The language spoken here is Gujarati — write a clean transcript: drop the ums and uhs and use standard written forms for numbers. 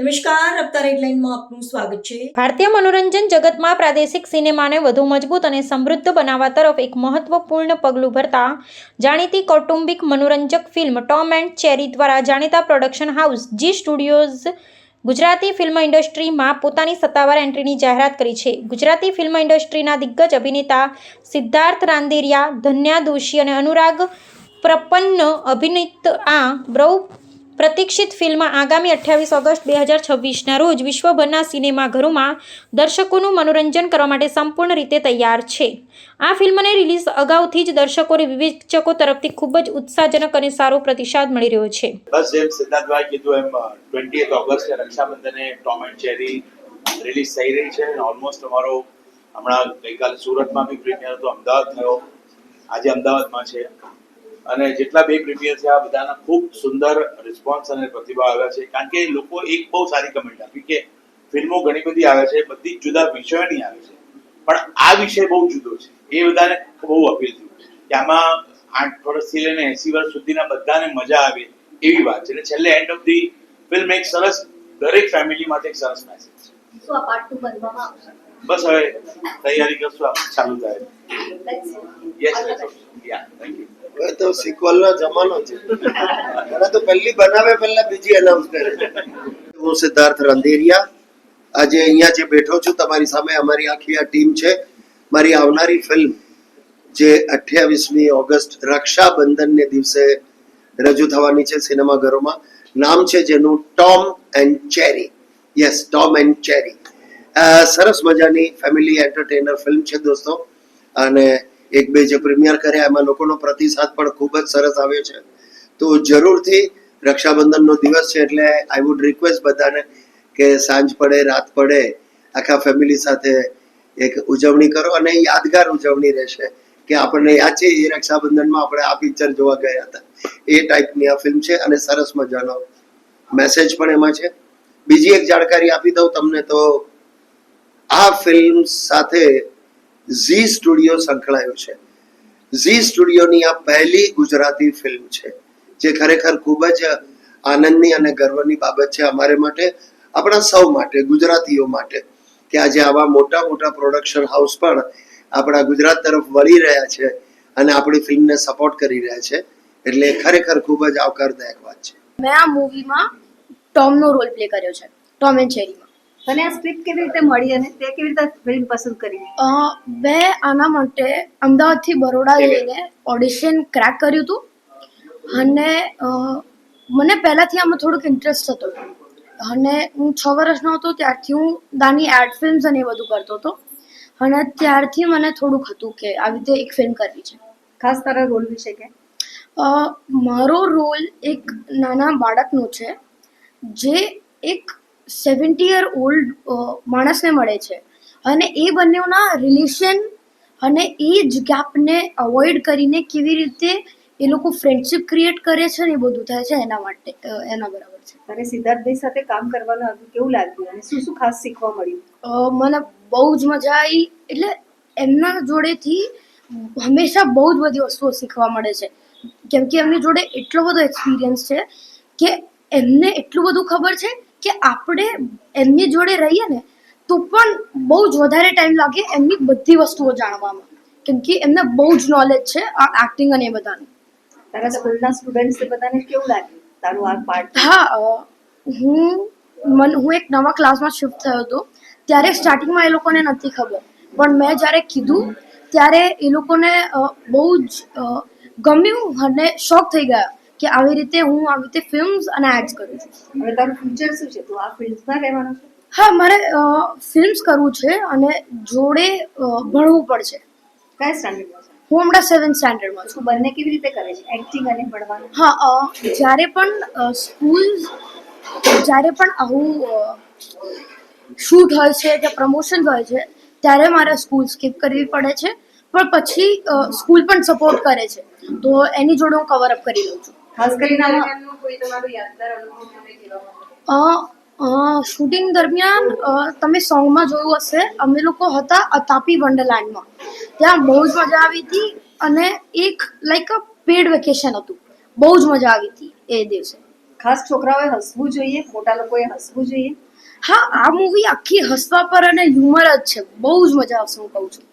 નમસ્કાર, રફતાર હેડલાઇનમાં આપનું સ્વાગત છે। ભારતીય મનોરંજન જગતમાં પ્રાદેશિક સિનેમાને વધુ મજબૂત અને સમૃદ્ધ બનાવવા તરફ એક મહત્વપૂર્ણ પગલું ભરતા જાણીતી કૌટુંબિક મનોરંજક ફિલ્મ ટોમ એન્ડ ચેરી દ્વારા જાણીતા production house Zee studios Gujarati film ઇન્ડસ્ટ્રીમાં પોતાની સત્તાવાર એન્ટ્રીની જાહેરાત કરી છે। ગુજરાતી ફિલ્મ ઇન્ડસ્ટ્રીના દિગ્ગજ અભિનેતા સિદ્ધાર્થ રાંદેરિયા, ધન્યા દોશી અને અનુરાગ પ્રપન્ન અભિનીત આ બહુ પ્રતીક્ષિત ફિલ્મ આગામી 28 ઓગસ્ટ 2026ના રોજ વિશ્વભરના સિનેમાઘરોમાં દર્શકોનું મનોરંજન કરવા માટે સંપૂર્ણ રીતે તૈયાર છે। આ ફિલ્મને રિલીઝ અગાઉથી જ દર્શકો અને વિવેચકો તરફથી ખૂબ જ ઉત્સાહજનક અને સારો પ્રતિસાદ મળી રહ્યો છે। બસ જેમ સિદ્ધાર્થભાઈ કીધું એમ 20 ઓગસ્ટે રક્ષાબંધને ટોમ એન્ડ ચેરી રિલીઝ થઈ રહી છે અને ઓલમોસ્ટ અમારો હમણાં ગઈકાલે સુરતમાં બી પ્રીમિયર હતો, અમદાવાદ થયો, આજે અમદાવાદમાં છે અને જેટલા બે પ્રીમિયર છે આ બધાના ખૂબ સુંદર રિસ્પોન્સ અને પ્રતિભાવ આવ્યા છે। કારણ કે લોકો એક બહુ સારી કમેન્ટ આપી કે ફિલ્મો ઘણી બધી આવે છે, બધી જુદા વિષયોની આવે છે, પણ આ વિષય બહુ જુદો છે। એ બધાને બહુ અપીલ થયું કે આમાં 8 વર્ષથી લઈને 80 વર્ષ સુધીના બધાને મજા આવે એવી વાત છે અને છેલ્લે એન્ડ ઓફ ધી ફિલ્મ એક સરસ દરેક ફેમિલી માટે એક સરસ મેસેજ છે। શું આ પાર્ટ 2 બનવામાં આવશે? બસ હવે તૈયારી કરશું, ચાલુ થાય। Yes yeah thank you. હવે તો સિક્વલનો જમાનો છે, મને તો પહેલી બનાવે પહેલા બીજી અનાઉન્સ કરે। હું સિદ્ધાર્થ રાંદેરિયા આજે અહીંયા જે બેઠો છું તમારી સામે, અમારી આખી આ ટીમ છે। મારી આવનારી ફિલ્મ જે 28મી ઓગસ્ટ રક્ષાબંધનને દિવસે રજૂ થવાની છે સિનેમાઘરોમાં, નામ છે જેનું Tom and cherry. Yes, Tom and cherry સરસ મજાની ફેમિલી એન્ટરટેનર ફિલ્મ છે દોસ્તો, અને એક બે જે પ્રીમિયર કર્યા એમાં લોકોનો પ્રતિસાદ પણ ખૂબ જ સરસ આવ્યો છે। તો જરૂરથી રક્ષાબંધનનો દિવસ છે એટલે આઈ વુડ રિક્વેસ્ટ બધાને કે સાંજ પડે રાત પડે આખા ફેમિલી સાથે એક ઉજવણી કરો અને યાદગાર ઉજવણી રહેશે કે આપણને યાદ છે એ રક્ષાબંધનમાં આપણે આ પિક્ચર જોવા ગયા હતા, એ ટાઈપની આ ફિલ્મ છે અને સરસ મજાનો મેસેજ પણ એમાં છે। બીજી એક જાણકારી આપી દઉં તમને, તો આ ફિલ્મ સાથે ઝી સ્ટુડિયો સંકળાયો છે। ઝી સ્ટુડિયોની આ પહેલી ગુજરાતી ફિલ્મ છે જે ખરેખર ખૂબ જ આનંદની અને ગર્વની બાબત છે અમારે માટે, આપણા સૌ માટે, ગુજરાતીઓ માટે, કે આજે આવા મોટા મોટા પ્રોડક્શન હાઉસ પણ આપણા ગુજરાત તરફ વળી રહ્યા છે અને આપણી ફિલ્મને સપોર્ટ કરી રહ્યા છે, એટલે ખરેખર ખૂબ જ આવકારદાયક વાત છે। મેં આ મૂવીમાં ટોમનો રોલ પ્લે કર્યો છે, ટોમ એન્ડ ચેરીમાં। તને આ સ્ક્રિપ્ટ કેવી રીતે મળી અને તે કેવી રીતે ફિલ્મ પસંદ કરી? મેં આના માટે અમદાવાદથી બરોડા જઈને ઓડિશન ક્રેક કર્યું હતું અને મને પહેલાંથી આમાં થોડુંક ઇન્ટરેસ્ટ હતો અને હું 6 વર્ષનો હતો ત્યારથી હું નાની એડ ફિલ્મ્સ અને એ બધું કરતો હતો અને ત્યારથી મને થોડુંક હતું કે આવી રીતે એક ફિલ્મ કરવી છે। ખાસ તારા રોલ વિશે કે? મારો રોલ એક નાના બાળકનો છે જે એક 70-year-old માણસને મળે છે અને એ બંનેના રિલેશન અને એજ ગેપને અવોઇડ કરીને કેવી રીતે એ લોકો ફ્રેન્ડશિપ ક્રિએટ કરે છે ને એ બધું થાય છે એના માટે, એના બરાબર છે। તને સિદ્ધાર્થભાઈ સાથે કામ કરવાનું હતું, કેવું લાગ્યું અને શું શું ખાસ શીખવા મળ્યું? મને બહુ જ મજા આવી, એટલે એમના જોડેથી હંમેશા બહુ જ બધી વસ્તુઓ શીખવા મળે છે કેમ કે એમની જોડે એટલો બધો એક્સપિરિયન્સ છે કે એમને એટલું બધું ખબર છે કે આપણે એમની જોડે રહીએ ને તો પણ બહુ જ વધારે ટાઈમ લાગે એમની બધી વસ્તુઓ જાણવામાં, કેમ કે એમને બહુ જ નોલેજ છે આ એક્ટિંગ અને એ બધાનું। તારા સ્કૂલના સ્ટુડન્ટ્સ બધાને કેવું લાગ્યું તારું આ પાર્ટ? હા, હું એક નવા ક્લાસમાં શિફ્ટ થયો હતો ત્યારે સ્ટાર્ટિંગમાં એ લોકોને નથી ખબર, પણ મેં જ્યારે કીધું ત્યારે એ લોકોને બહુ જ ગમ્યું અને શોક થઈ ગયા કે આવી રીતે હું આવી રીતે ફિલ્મ્સ અને એડ્સ કરું છું। હવે તારું ફ્યુચર શું છે? તું આ ફિલ્મ્સમાં રહેવાનું છે? હા, મારે ફિલ્મ્સ કરવું છે અને જોડે ભણવું પડશે। કયા સ્ટાન્ડર્ડમાં છે? હું હમણાં 7th સ્ટાન્ડર્ડમાં છું। તું બંને કેવી રીતે કરે છે, એક્ટિંગ અને ભણવાનું? હા, જ્યારે પણ આવું શૂટ હોય છે કે પ્રમોશન હોય છે ત્યારે મારે સ્કૂલ સ્કીપ કરવી પડે છે, પણ પછી સ્કૂલ પણ સપોર્ટ કરે છે તો એની જોડે હું કવર અપ કરી લઉં છું। ખાસ કરીને કોઈ તમારો યાદગાર અનુભવ મને કહેવા માંગો? શૂટિંગ દરમિયાન તમે સોંગમાં જોયું હશે, અમે લોકો હતા અતાપી વન્ડરલેન્ડમાં, ત્યાં બહુ જ મજા આવી હતી અને એક લાઈક અ પેડ વેકેશન હતું, બહુ જ મજા આવી હતી એ દિવસે। ખાસ છોકરાઓએ હસવું જોઈએ, મોટા લોકોએ હસવું જોઈએ. હા, આ મૂવી આખી હસવા પર અને હ્યુમર જ છે. બહુ જ મજા આવશે, હું કહું છું.